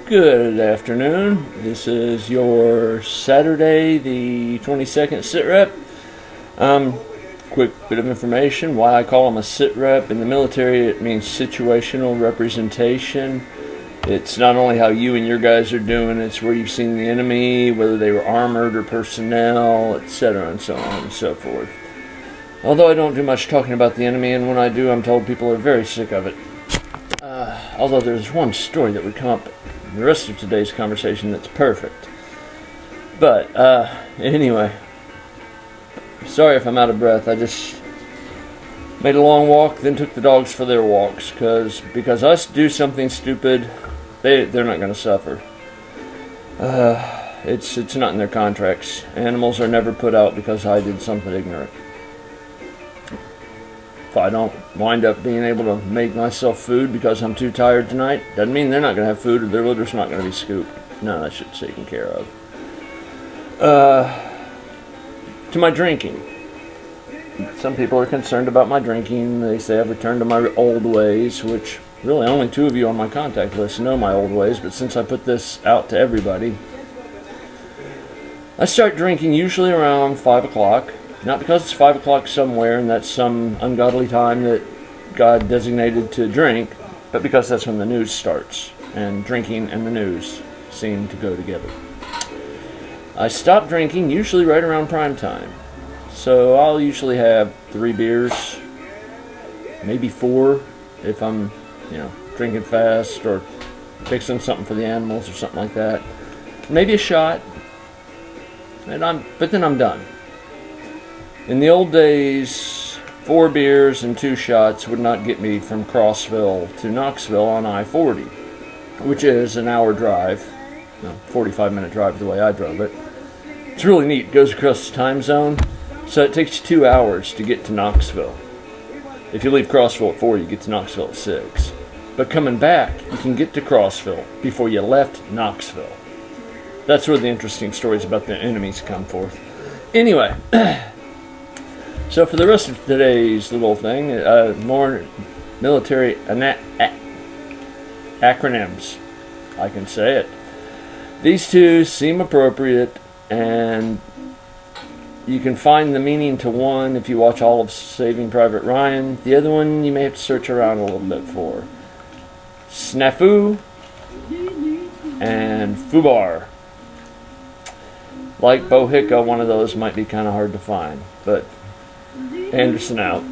Good afternoon. This is your Saturday, the 22nd sit rep. Quick bit of information why I call them a sit rep. In the military, it means situational representation. It's not only how you and your guys are doing, it's where you've seen the enemy, whether they were armored or personnel, etc., and so on and so forth. Although I don't do much talking about the enemy, and when I do, I'm told people are very sick of it. Although there's one story that would come up in the rest of today's conversation that's perfect. But, anyway, sorry if I'm out of breath. I just made a long walk, then took the dogs for their walks, because us do something stupid, they're not going to suffer. It's not in their contracts. Animals are never put out because I did something ignorant. If I don't wind up being able to make myself food because I'm too tired tonight, doesn't mean they're not going to have food or their litter's not going to be scooped. No, that shit's taken care of. To my drinking. Some people are concerned about my drinking. They say I've returned to my old ways, which really only 2 of you on my contact list know my old ways, but since I put this out to everybody, I start drinking usually around 5 o'clock. Not because it's 5 o'clock somewhere and that's some ungodly time that God designated to drink, but because that's when the news starts, and drinking and the news seem to go together. I stop drinking usually right around prime time. So I'll usually have 3 beers, maybe 4 if I'm, drinking fast or fixing something for the animals or something like that. Maybe a shot, but then I'm done. In the old days, 4 beers and 2 shots would not get me from Crossville to Knoxville on I-40, which is an hour drive, 45-minute drive the way I drove it. It's really neat. It goes across the time zone, so it takes 2 hours to get to Knoxville. If you leave Crossville at 4, you get to Knoxville at 6. But coming back, you can get to Crossville before you left Knoxville. That's where the interesting stories about the enemies come forth. Anyway, so for the rest of today's little thing, more military acronyms. I can say it. These 2 seem appropriate, and you can find the meaning to one if you watch all of Saving Private Ryan. The other one you may have to search around a little bit for. Snafu and Fubar. Like Bohica, one of those might be kind of hard to find, but Anderson out.